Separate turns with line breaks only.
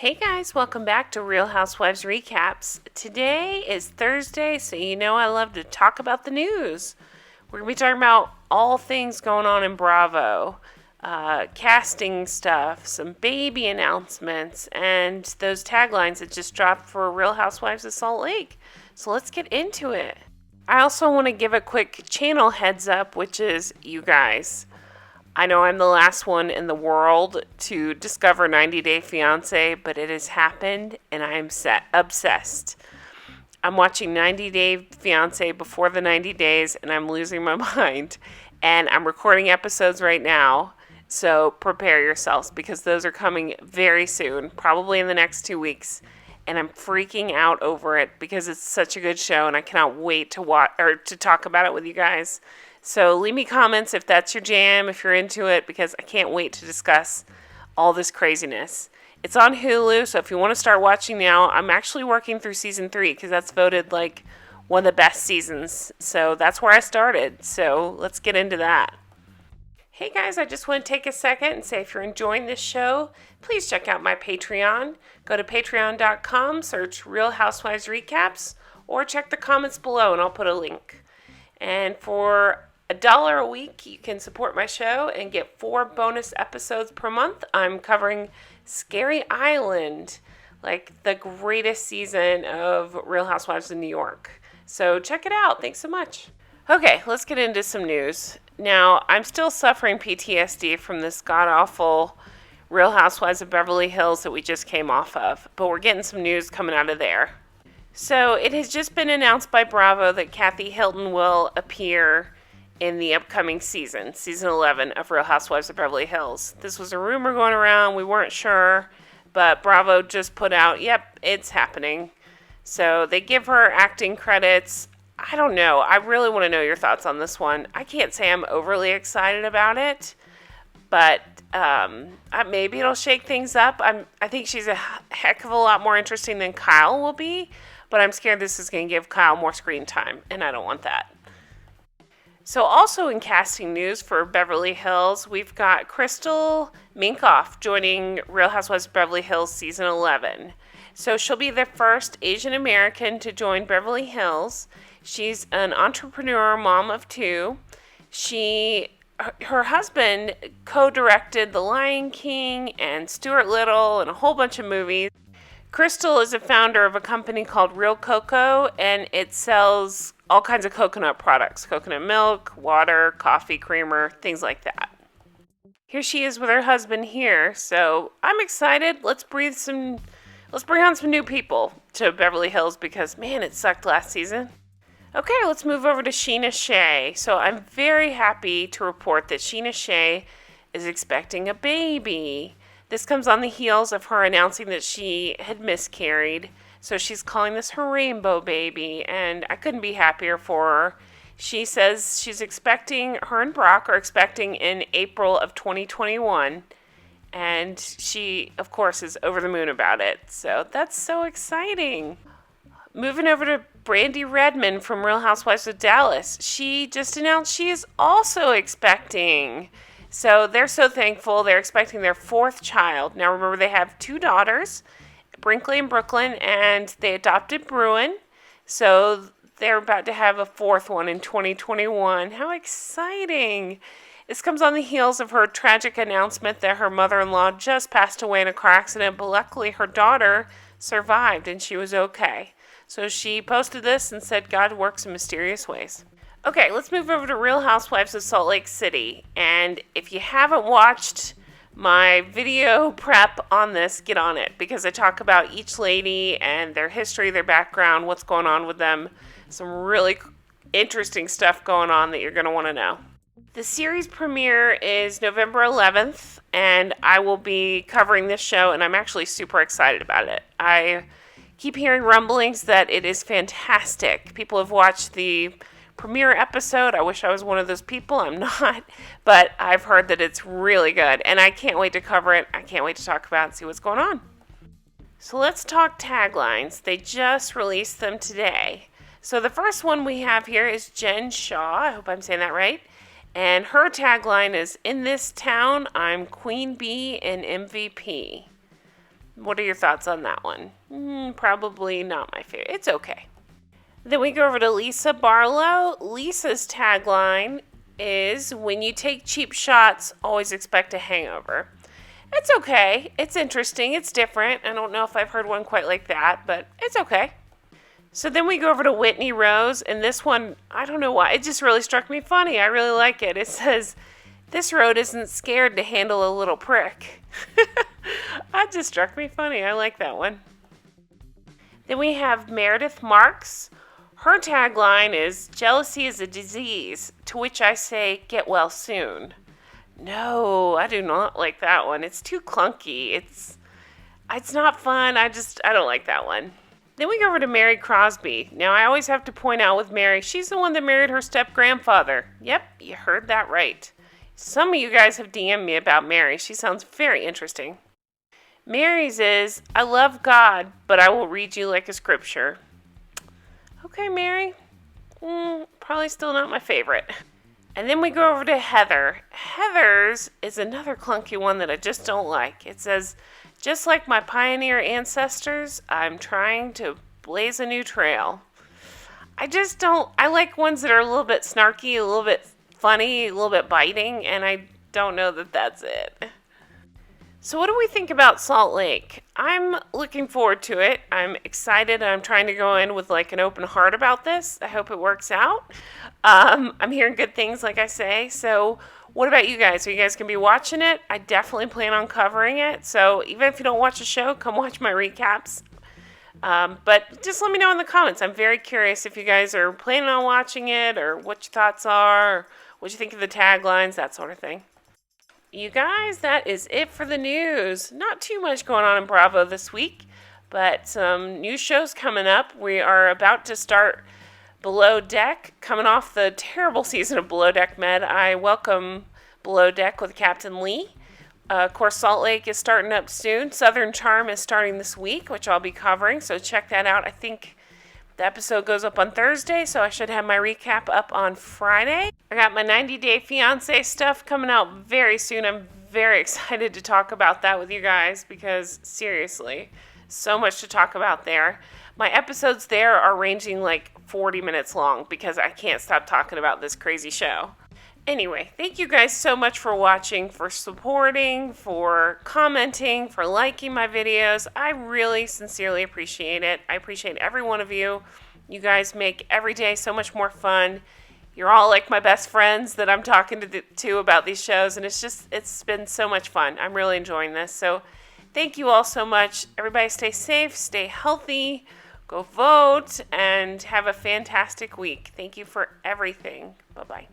Hey guys, welcome back to Real Housewives Recaps. Today is Thursday, so you know I love to talk about the news. We're going to be talking about all things going on in Bravo, casting stuff, some baby announcements, and those taglines that just dropped for Real Housewives of Salt Lake. So let's get into it. I also want to give a quick channel heads up, which is you guys. I know I'm the last one in the world to discover 90 Day Fiancé, but it has happened and I'm obsessed. I'm watching 90 Day Fiancé before the 90 days and I'm losing my mind. And I'm recording episodes right now, so prepare yourselves because those are coming very soon, probably in the next 2 weeks. And I'm freaking out over it because it's such a good show and I cannot wait to watch or to talk about it with you guys. So leave me comments if that's your jam, if you're into it, because I can't wait to discuss all this craziness. It's on Hulu, so if you want to start watching now, I'm actually working through season 3 because that's voted like one of the best seasons. So that's where I started. So let's get into that. Hey guys, I just want to take a second and say if you're enjoying this show, please check out my Patreon. Go to patreon.com, search Real Housewives Recaps, or check the comments below and I'll put a link. And for $1 a week, you can support my show and get 4 bonus episodes per month. I'm covering Scary Island, like the greatest season of Real Housewives of New York. So check it out. Thanks so much. Okay, let's get into some news. Now, I'm still suffering PTSD from this god-awful Real Housewives of Beverly Hills that we just came off of, but we're getting some news coming out of there. So it has just been announced by Bravo that Kathy Hilton will appear in the upcoming season 11 of Real Housewives of Beverly Hills. This was a rumor going around. We weren't sure, but Bravo just put out, yep, it's happening. So they give her acting credits. I don't know. I really want to know your thoughts on this one. I can't say I'm overly excited about it, but maybe it'll shake things up. I think she's a heck of a lot more interesting than Kyle will be, but I'm scared this is going to give Kyle more screen time, and I don't want that. So also in casting news for Beverly Hills, we've got Crystal Minkoff joining Real Housewives of Beverly Hills Season 11. So she'll be the first Asian American to join Beverly Hills. She's an entrepreneur, mom of 2. Her husband co-directed The Lion King and Stuart Little and a whole bunch of movies. Crystal is a founder of a company called Real Cocoa, and it sells all kinds of coconut products. Coconut milk, water, coffee, creamer, things like that. Here she is with her husband here, so I'm excited. Let's bring on some new people to Beverly Hills because, man, it sucked last season. Okay, let's move over to Sheena Shea. So I'm very happy to report that Sheena Shea is expecting a baby. This comes on the heels of her announcing that she had miscarried. So she's calling this her rainbow baby, and I couldn't be happier for her. She says her and Brock are expecting in April of 2021. And she, of course, is over the moon about it. So that's so exciting. Moving over to Brandy Redmond from Real Housewives of Dallas. She just announced she is also expecting. So they're so thankful. They're expecting their 4th child. Now remember, they have 2 daughters, Brinkley and Brooklyn, and they adopted Bruin. So they're about to have a 4th one in 2021. How exciting. This comes on the heels of her tragic announcement that her mother-in-law just passed away in a car accident, but luckily her daughter survived and she was okay. So she posted this and said God works in mysterious ways. Okay, let's move over to Real Housewives of Salt Lake City. And if you haven't watched my video prep on this, get on it because I talk about each lady and their history, their background, what's going on with them. Some really interesting stuff going on that you're going to want to know. The series premiere is November 11th, and I will be covering this show, and I'm actually super excited about it. I keep hearing rumblings that it is fantastic. People have watched the premiere episode. I wish I was one of those people. I'm not, but I've heard that it's really good, and I can't wait to cover it. I can't wait to talk about it and see what's going on. So let's talk taglines. They just released them today. So the first one we have here is Jen Shaw. I hope I'm saying that right. And her tagline is, "In this town, I'm Queen Bee and MVP." What are your thoughts on that one? Probably not my favorite. It's okay. Then we go over to Lisa Barlow. Lisa's tagline is, when you take cheap shots, always expect a hangover. It's okay. It's interesting. It's different. I don't know if I've heard one quite like that, but it's okay. So then we go over to Whitney Rose, and this one, I don't know why, it just really struck me funny. I really like it. It says, this road isn't scared to handle a little prick. That just struck me funny. I like that one. Then we have Meredith Marks. Her tagline is, jealousy is a disease, to which I say, get well soon. No, I do not like that one. It's too clunky. It's not fun. I don't like that one. Then we go over to Mary Crosby. Now, I always have to point out with Mary, she's the one that married her step-grandfather. Yep, you heard that right. Some of you guys have DM'd me about Mary. She sounds very interesting. Mary's is, I love God, but I will read you like a scripture. Okay, Mary. Probably still not my favorite. And then we go over to Heather. Heather's is another clunky one that I just don't like. It says, just like my pioneer ancestors, I'm trying to blaze a new trail. I like ones that are a little bit snarky, a little bit funny, a little bit biting, and I don't know that that's it. So what do we think about Salt Lake? I'm looking forward to it. I'm excited. I'm trying to go in with like an open heart about this. I hope it works out. I'm hearing good things, like I say. So what about you guys? Are you guys going to be watching it? I definitely plan on covering it. So even if you don't watch the show, come watch my recaps. But just let me know in the comments. I'm very curious if you guys are planning on watching it, or what your thoughts are, or what you think of the taglines, that sort of thing. You guys, that is it for the news. Not too much going on in Bravo this week, but some new shows coming up. We are about to start Below Deck, coming off the terrible season of Below Deck Med. I welcome Below Deck with Captain Lee. Of course, Salt Lake is starting up soon. Southern Charm is starting this week, which I'll be covering, so check that out. I think the episode goes up on Thursday, so I should have my recap up on Friday. I got my 90 Day Fiancé stuff coming out very soon. I'm very excited to talk about that with you guys because, seriously, so much to talk about there. My episodes there are ranging like 40 minutes long because I can't stop talking about this crazy show. Anyway, thank you guys so much for watching, for supporting, for commenting, for liking my videos. I really sincerely appreciate it. I appreciate every one of you. You guys make every day so much more fun. You're all like my best friends that I'm talking to about these shows, and it's been so much fun. I'm really enjoying this. So thank you all so much. Everybody stay safe, stay healthy, go vote, and have a fantastic week. Thank you for everything. Bye-bye.